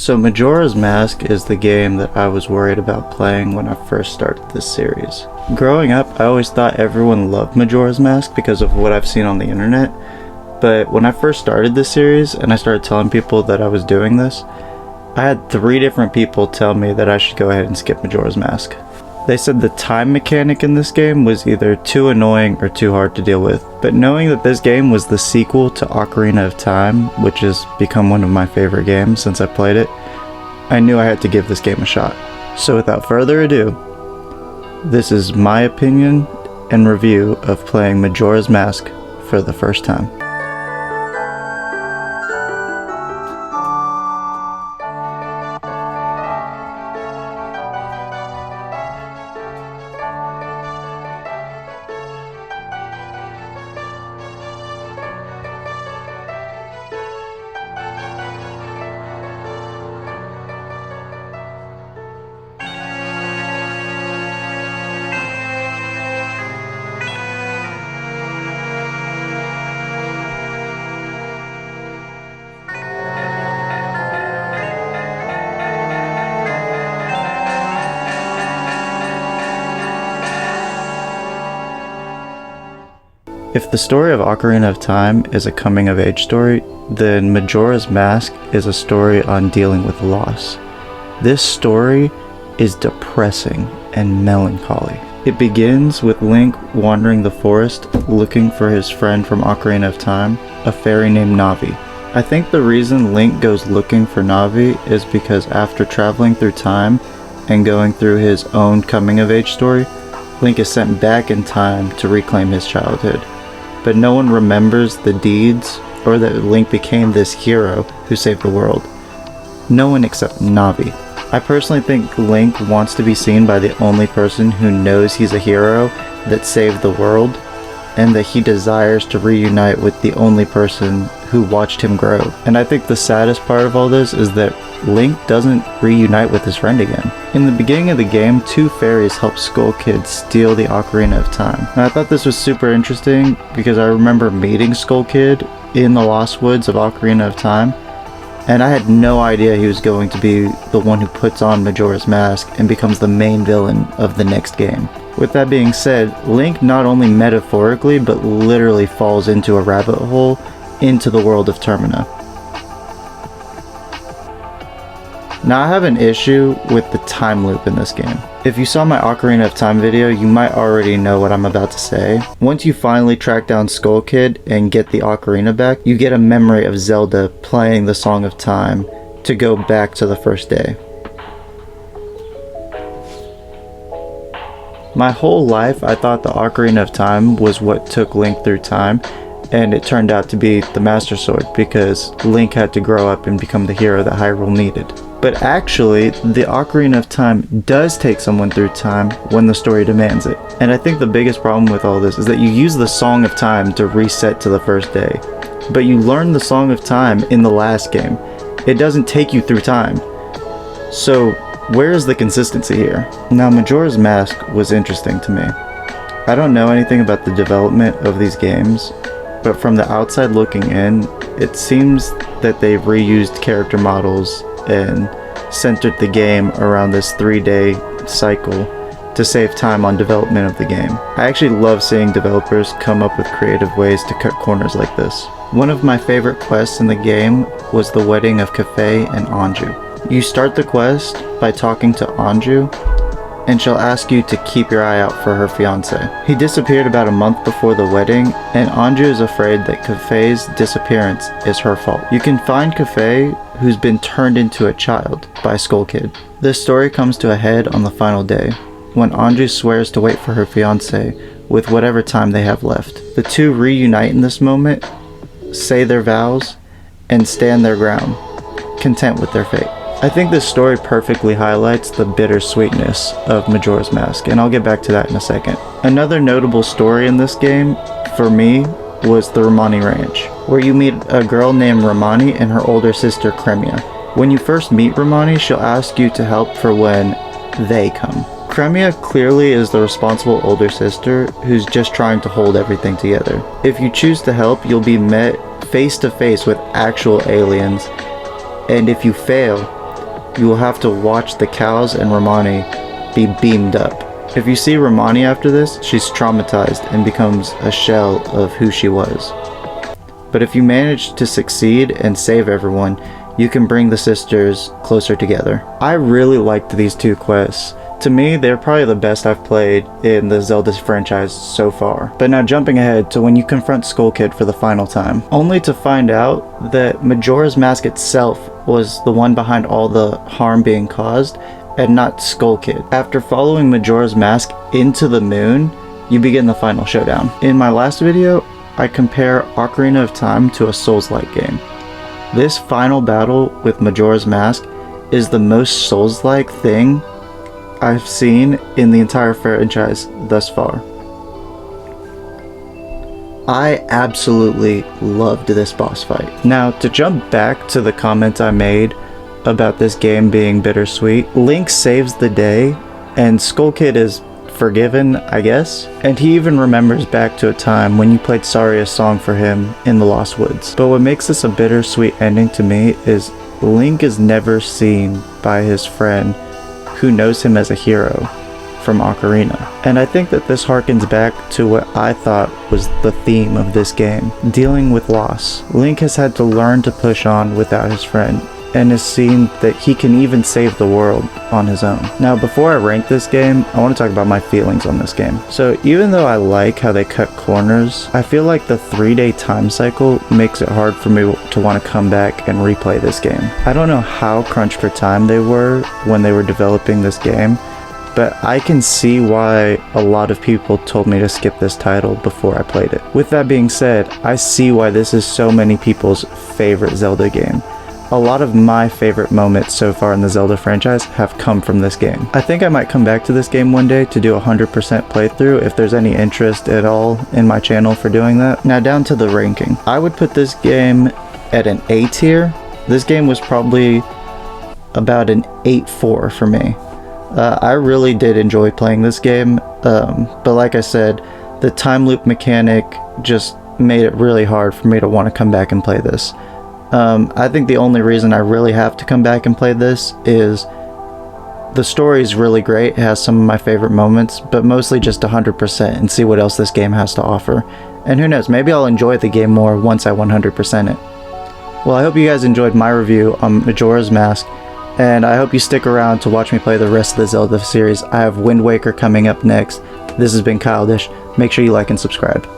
So Majora's Mask is the game that I was worried about playing when I first started this series. Growing up, I always thought everyone loved Majora's Mask because of what I've seen on the internet, but when I first started this series and I started telling people that I was doing this, I had 3 different people tell me that I should go ahead and skip Majora's Mask. They said the time mechanic in this game was either too annoying or too hard to deal with. But knowing that this game was the sequel to Ocarina of Time, which has become one of my favorite games since I played it, I knew I had to give this game a shot. So without further ado, this is my opinion and review of playing Majora's Mask for the first time. If the story of Ocarina of Time is a coming-of-age story, then Majora's Mask is a story on dealing with loss. This story is depressing and melancholy. It begins with Link wandering the forest looking for his friend from Ocarina of Time, a fairy named Navi. I think the reason Link goes looking for Navi is because after traveling through time and going through his own coming-of-age story, Link is sent back in time to reclaim his childhood. But no one remembers the deeds or that Link became this hero who saved the world. No one except Navi. I personally think Link wants to be seen by the only person who knows he's a hero that saved the world, and that he desires to reunite with the only person who watched him grow. And I think the saddest part of all this is that Link doesn't reunite with his friend again. In the beginning of the game, 2 fairies help Skull Kid steal the Ocarina of Time. And I thought this was super interesting because I remember meeting Skull Kid in the Lost Woods of Ocarina of Time, and I had no idea he was going to be the one who puts on Majora's Mask and becomes the main villain of the next game. With that being said, Link not only metaphorically but literally falls into a rabbit hole into the world of Termina. Now I have an issue with the time loop in this game. If you saw my Ocarina of Time video, you might already know what I'm about to say. Once you finally track down Skull Kid and get the Ocarina back, you get a memory of Zelda playing the Song of Time to go back to the first day. My whole life I thought the Ocarina of Time was what took Link through time, and it turned out to be the Master Sword because Link had to grow up and become the hero that Hyrule needed. But actually, the Ocarina of Time does take someone through time when the story demands it. And I think the biggest problem with all this is that you use the Song of Time to reset to the first day, but you learn the Song of Time in the last game. It doesn't take you through time. So where is the consistency here? Now, Majora's Mask was interesting to me. I don't know anything about the development of these games, but from the outside looking in, it seems that they've reused character models and centered the game around this 3-day cycle to save time on development of the game. I actually love seeing developers come up with creative ways to cut corners like this. One of my favorite quests in the game was the wedding of Kafei and Anju. You start the quest by talking to Anju, and she'll ask you to keep your eye out for her fiancé. He disappeared about a month before the wedding, and Anju is afraid that Kafei's disappearance is her fault. You can find Kafei, who's been turned into a child by Skull Kid. This story comes to a head on the final day, when Anju swears to wait for her fiancé with whatever time they have left. The 2 reunite in this moment, say their vows, and stand their ground, content with their fate. I think this story perfectly highlights the bittersweetness of Majora's Mask, and I'll get back to that in a second. Another notable story in this game, for me, was the Romani Ranch, where you meet a girl named Romani and her older sister Cremia. When you first meet Romani, she'll ask you to help for when they come. Cremia clearly is the responsible older sister who's just trying to hold everything together. If you choose to help, you'll be met face to face with actual aliens, and if you fail, you will have to watch the cows and Romani be beamed up. If you see Romani after this, she's traumatized and becomes a shell of who she was. But if you manage to succeed and save everyone, you can bring the sisters closer together. I really liked these two quests. To me, they're probably the best I've played in the Zelda franchise so far. But now jumping ahead to when you confront Skull Kid for the final time, only to find out that Majora's Mask itself was the one behind all the harm being caused, and not Skull Kid. After following Majora's Mask into the moon, you begin the final showdown. In my last video, I compare Ocarina of Time to a Souls-like game. This final battle with Majora's Mask is the most Souls-like thing I've seen in the entire franchise thus far. I absolutely loved this boss fight. Now, to jump back to the comment I made about this game being bittersweet, Link saves the day and Skull Kid is forgiven, I guess, and he even remembers back to a time when you played Saria's song for him in the Lost Woods. But what makes this a bittersweet ending to me is Link is never seen by his friend who knows him as a hero from Ocarina. And I think that this harkens back to what I thought was the theme of this game, dealing with loss. Link has had to learn to push on without his friend, and has seen that he can even save the world on his own. Now, before I rank this game, I want to talk about my feelings on this game. So even though I like how they cut corners, I feel like the 3-day time cycle makes it hard for me to want to come back and replay this game. I don't know how crunched for time they were when they were developing this game, but I can see why a lot of people told me to skip this title before I played it. With that being said, I see why this is so many people's favorite Zelda game. A lot of my favorite moments so far in the Zelda franchise have come from this game. I think I might come back to this game one day to do a 100% playthrough if there's any interest at all in my channel for doing that. Now down to the ranking. I would put this game at an A tier. This game was probably about an 8.4 for me. I really did enjoy playing this game, but like I said, the time loop mechanic just made it really hard for me to want to come back and play this. I think the only reason I really have to come back and play this is the story is really great, it has some of my favorite moments, but mostly just 100% and see what else this game has to offer. And who knows, maybe I'll enjoy the game more once I 100% it. Well, I hope you guys enjoyed my review on Majora's Mask, and I hope you stick around to watch me play the rest of the Zelda series. I have Wind Waker coming up next. This has been Kyle Dish. Make sure you like and subscribe.